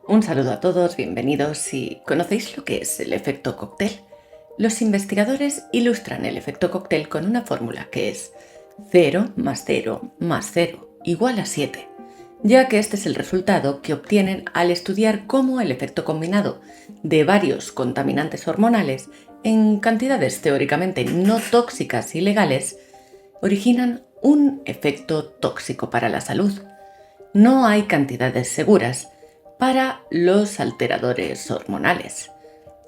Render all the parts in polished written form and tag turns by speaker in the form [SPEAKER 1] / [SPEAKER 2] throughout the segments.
[SPEAKER 1] Un saludo a todos, bienvenidos. Si conocéis lo que es el efecto cóctel, los investigadores ilustran el efecto cóctel con una fórmula que es 0 más 0 más 0 igual a 7, ya que este es el resultado que obtienen al estudiar cómo el efecto combinado de varios contaminantes hormonales en cantidades teóricamente no tóxicas y legales originan un efecto tóxico para la salud. No hay cantidades seguras para los alteradores hormonales.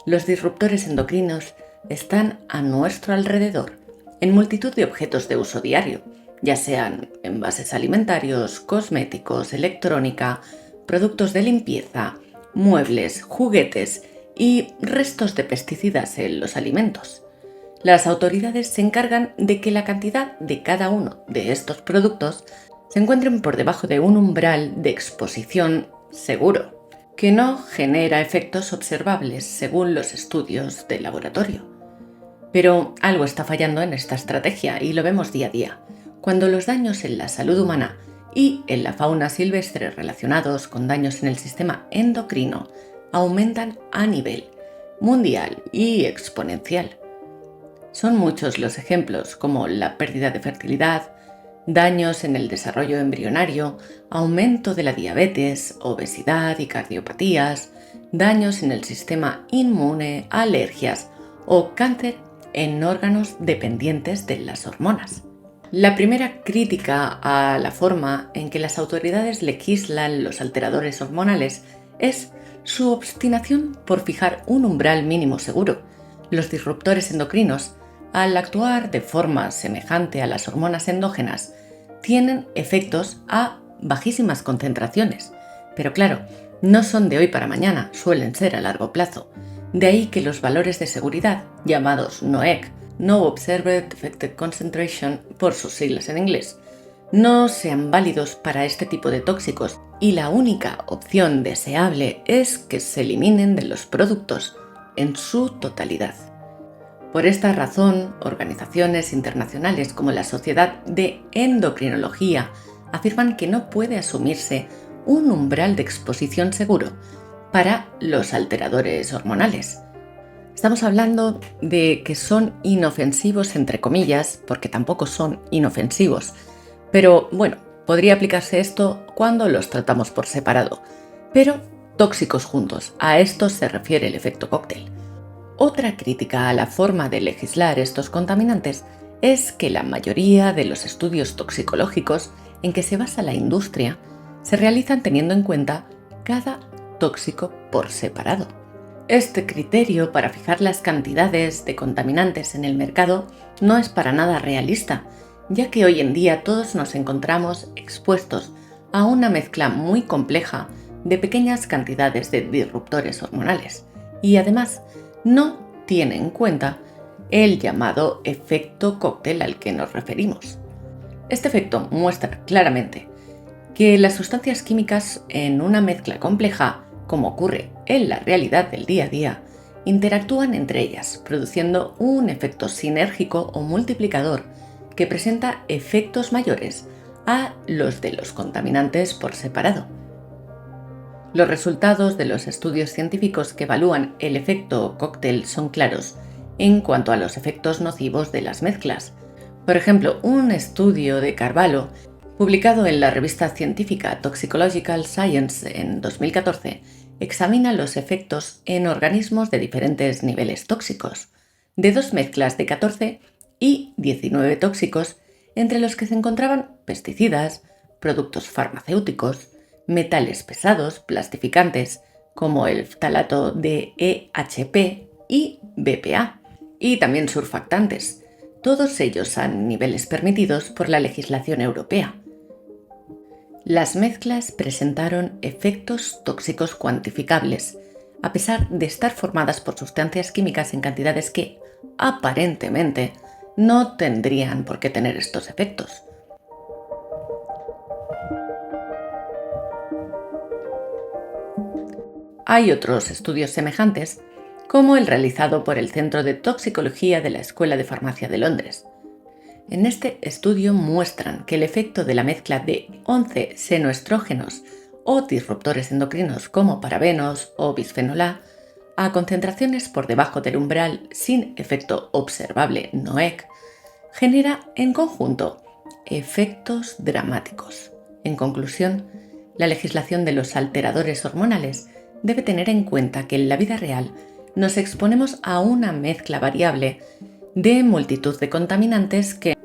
[SPEAKER 1] Los disruptores endocrinos están a nuestro alrededor, en multitud de objetos de uso diario, ya sean envases alimentarios, cosméticos, electrónica, productos de limpieza, muebles, juguetes y restos de pesticidas en los alimentos. Las autoridades se encargan de que la cantidad de cada uno de estos productos se encuentren por debajo de un umbral de exposición seguro, que no genera efectos observables según los estudios de laboratorio. Pero algo está fallando en esta estrategia y lo vemos día a día, cuando los daños en la salud humana y en la fauna silvestre relacionados con daños en el sistema endocrino aumentan a nivel mundial y exponencial. Son muchos los ejemplos, como la pérdida de fertilidad, daños en el desarrollo embrionario, aumento de la diabetes, obesidad y cardiopatías, daños en el sistema inmune, alergias o cáncer en órganos dependientes de las hormonas. La primera crítica a la forma en que las autoridades legislan los alteradores hormonales es su obstinación por fijar un umbral mínimo seguro. Los disruptores endocrinos, al actuar de forma semejante a las hormonas endógenas, tienen efectos a bajísimas concentraciones. Pero claro, no son de hoy para mañana, suelen ser a largo plazo. De ahí que los valores de seguridad, llamados NOEC, No Observed Effective Concentration, por sus siglas en inglés, no sean válidos para este tipo de tóxicos y la única opción deseable es que se eliminen de los productos en su totalidad. Por esta razón, organizaciones internacionales como la Sociedad de Endocrinología afirman que no puede asumirse un umbral de exposición seguro para los alteradores hormonales. Estamos hablando de que son inofensivos entre comillas, porque tampoco son inofensivos, pero bueno, podría aplicarse esto cuando los tratamos por separado, pero tóxicos juntos, a esto se refiere el efecto cóctel. Otra crítica a la forma de legislar estos contaminantes es que la mayoría de los estudios toxicológicos en que se basa la industria se realizan teniendo en cuenta cada tóxico por separado. Este criterio para fijar las cantidades de contaminantes en el mercado no es para nada realista, ya que hoy en día todos nos encontramos expuestos a una mezcla muy compleja de pequeñas cantidades de disruptores hormonales y además no tiene en cuenta el llamado efecto cóctel al que nos referimos. Este efecto muestra claramente que las sustancias químicas en una mezcla compleja, como ocurre en la realidad del día a día, interactúan entre ellas, produciendo un efecto sinérgico o multiplicador que presenta efectos mayores a los de los contaminantes por separado. Los resultados de los estudios científicos que evalúan el efecto cóctel son claros en cuanto a los efectos nocivos de las mezclas. Por ejemplo, un estudio de Carvalho, publicado en la revista científica Toxicological Science en 2014, examina los efectos en organismos de diferentes niveles tóxicos, de dos mezclas de 14 y 19 tóxicos, entre los que se encontraban pesticidas, productos farmacéuticos, metales pesados, plastificantes, como el ftalato de EHP y BPA, y también surfactantes, todos ellos a niveles permitidos por la legislación europea. Las mezclas presentaron efectos tóxicos cuantificables, a pesar de estar formadas por sustancias químicas en cantidades que, aparentemente, no tendrían por qué tener estos efectos. Hay otros estudios semejantes, como el realizado por el Centro de Toxicología de la Escuela de Farmacia de Londres. En este estudio muestran que el efecto de la mezcla de 11 senoestrógenos o disruptores endocrinos como parabenos o bisfenol A a concentraciones por debajo del umbral sin efecto observable NOEC, genera en conjunto efectos dramáticos. En conclusión, la legislación de los alteradores hormonales debe tener en cuenta que en la vida real nos exponemos a una mezcla variable de multitud de contaminantes que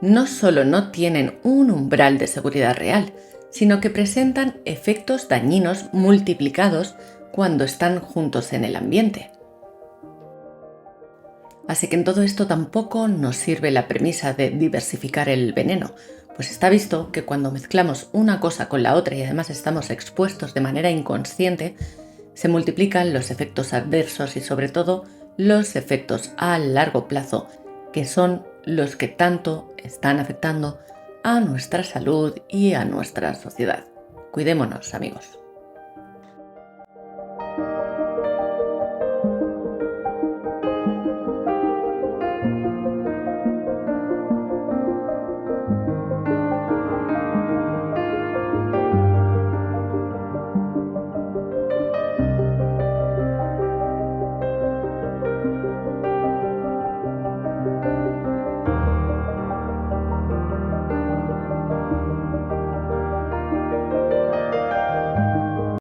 [SPEAKER 1] no solo no tienen un umbral de seguridad real, sino que presentan efectos dañinos multiplicados cuando están juntos en el ambiente. Así que en todo esto tampoco nos sirve la premisa de diversificar el veneno, pues está visto que cuando mezclamos una cosa con la otra y además estamos expuestos de manera inconsciente, se multiplican los efectos adversos y sobre todo los efectos a largo plazo, que son los que tanto están afectando a nuestra salud y a nuestra sociedad. Cuidémonos, amigos.